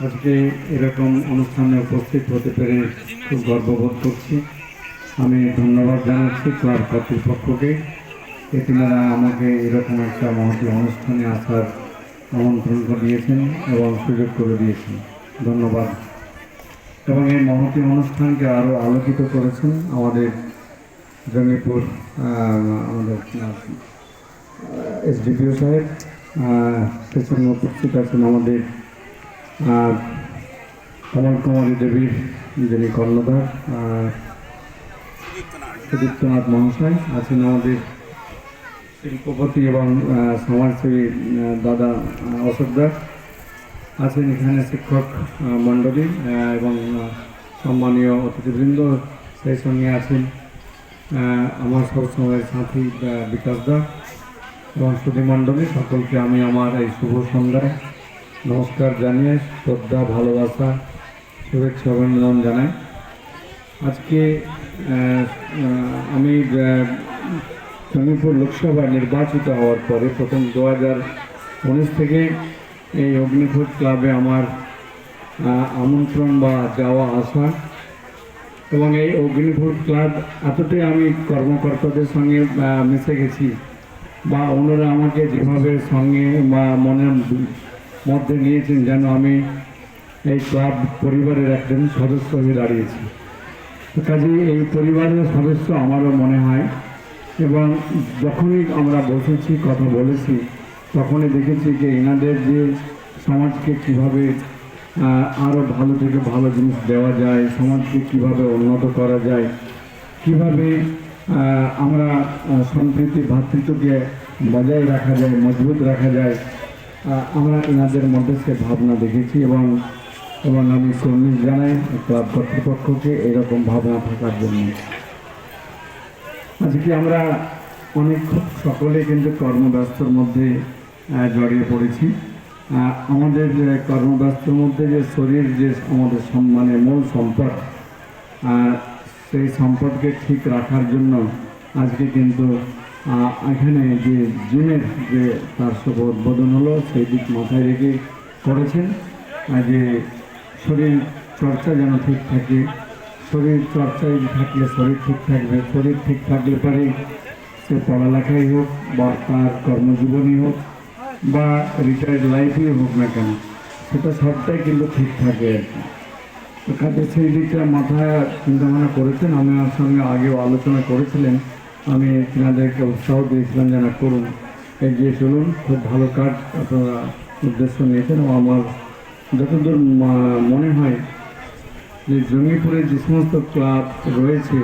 আজকে এরকম অনুষ্ঠানে উপস্থিত হতে পেরে খুব গর্ববোধ করছি। আমি ধন্যবাদ জানাচ্ছি ক্লাব কর্তৃপক্ষকে, তিনারা আমাকে এরকম একটা মহতী অনুষ্ঠানে আসার আমন্ত্রণ দিয়েছেন এবং সুযোগ করে দিয়েছেন। ধন্যবাদ। এবং এই মহতী অনুষ্ঠানকে আরও আলোকিত করেছেন আমাদের জঙ্গিপুর আমাদের এসডিপিও সাহেব, সেখানে উপস্থিত আছেন আমাদের কমল কুমারী দেবীর যিনি কর্ণধার সুদীপ্তনাথ মহাশয়, আছেন আমাদের শিল্পপতি এবং সমাজসেবী দাদা অশোক দাস, আছেন এখানে শিক্ষক মণ্ডলী এবং সম্মানীয় অতিথিবৃন্দ, সেই সঙ্গে আছেন আমার সবসময়ের সাথী বিকাশ দা এবং সুধীমণ্ডলী। সকলকে আমি আমার এই শুভ সন্ধ্যায় নমস্কার জানিয়ে শ্রদ্ধা, ভালোবাসা, শুভেচ্ছা, অভিনন্দন জানাই। আজকে আমি জঙ্গিপুর লোকসভা নির্বাচিত হওয়ার পরে প্রথম 2019 থেকে এই অগ্নিফুড ক্লাবে আমার আমন্ত্রণ বা যাওয়া আসা, এবং এই অগ্নিফুড ক্লাব এতটাই আমি কর্মকর্তাদের সঙ্গে মিশে গেছি বা ওনারা আমাকে যেভাবে সঙ্গে বা মনের মধ্যে নিয়েছেন যেন আমি এই ক্লাব পরিবারের একজন সদস্য হয়ে দাঁড়িয়েছি। কাজে এই পরিবারের সদস্য আমারও মনে হয়, এবং যখনই আমরা বসেছি কথা বলেছি তখনই দেখেছি যে এনাদের যে সমাজকে কীভাবে আরও ভালো থেকে ভালো জিনিস দেওয়া যায়, সমাজকে কীভাবে উন্নত করা যায়, কীভাবে আমরা সম্প্রীতি ভ্রাতৃত্বকে বজায় রাখা যায়, মজবুত রাখা যায়, আমরা এনাদের মধ্যে সে ভাবনা দেখেছি। এবং আমি কর্মী জানাই ক্লাব কর্তৃপক্ষকে এরকম ভাবনা থাকার জন্য। আজকে আমরা অনেক সকলে কিন্তু কর্মব্যস্তর মধ্যে জড়িয়ে পড়েছি। আমাদের কর্মব্যস্তর মধ্যে যে শরীর যে আমাদের মানে মূল সম্পদ, সেই সম্পদকে ঠিক রাখার জন্য আজকে কিন্তু এখানে যে জিমের যে তার শুভ উদ্বোধন হলো, সেই দিক মাথায় রেখে করেছেন যে শরীর চর্চা যেন ঠিক থাকে। শরীর চর্চায় থাকলে শরীর ঠিক থাকবে, শরীর ঠিক থাকলে পরে সে পড়ালেখাই হোক বা তার কর্মজীবনই হোক বা রিটায়ার্ড লাইফই হোক না কেন, সেটা সবটাই কিন্তু ঠিক থাকে আর কি। তো কাজে সেই দিকটা মাথায় চিন্তাভাবনা করেছেন। আমি আমার সঙ্গে আগেও আলোচনা করেছিলেন, আমি তিনাদেরকে উৎসাহ দিয়েছিলাম যেন করুন, এগিয়ে চলুন, খুব ভালো কাজ আপনারা উদ্দেশ্য নিয়েছেন। এবং আমার যতদূর মনে হয় যে জঙ্গিপুরে যে সমস্ত ক্লাব রয়েছে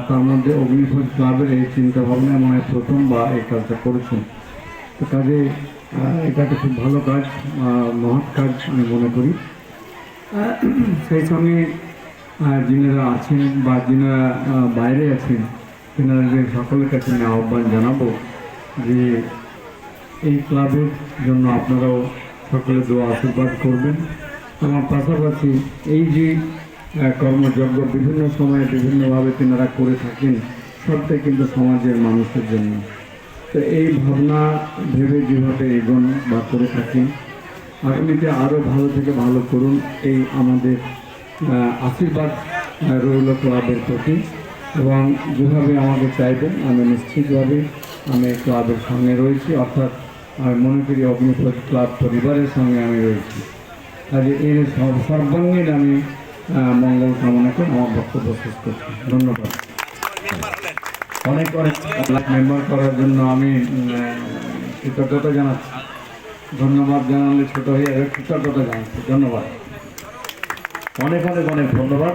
তার মধ্যে অগ্নিফুড ক্লাবের এই চিন্তাভাবনায় মনে হয় প্রথম বা এই কাজটা করেছেন। তো কাজে এটা একটা খুব ভালো কাজ, মহৎ কাজ আমি মনে করি। সেই সঙ্গে যিনারা আছেন বা যিনারা বাইরে আছেন তিনাদের সকলের কাছে আমি আহ্বান জানাবো যে এই ক্লাবের জন্য আপনারাও সকলে দোয়া আশীর্বাদ করবেন। আমার পাশাপাশি এই যে কর্মযজ্ঞ বিভিন্ন সময়ে বিভিন্নভাবে তিনারা করে থাকেন, সবটাই কিন্তু সমাজের মানুষের জন্য। তো এই ভাবনা ভেবে যেভাবে এগোন বা করে থাকেন, আগামীতে আরও ভালো থেকে ভালো করুন, এই আমাদের আশীর্বাদ রইল ক্লাবের প্রতি। এবং যেভাবে আমাকে চাইবেন আমি নিশ্চিতভাবে আমি ক্লাবের সঙ্গে রয়েছি, অর্থাৎ আমি মনে করি অগ্নিফুড ক্লাব পরিবারের সঙ্গে আমি রয়েছি। কাজে এর সর্বাঙ্গীন আমি মঙ্গল কামনা করে আমার বক্তব্য শেষ করছি। ধন্যবাদ। অনেক মেম্বার করার জন্য আমি কৃতজ্ঞতা জানাচ্ছি। ধন্যবাদ জানালে ছোট হয়ে কৃতজ্ঞতা জানাচ্ছি। ধন্যবাদ, অনেক অনেক অনেক ধন্যবাদ।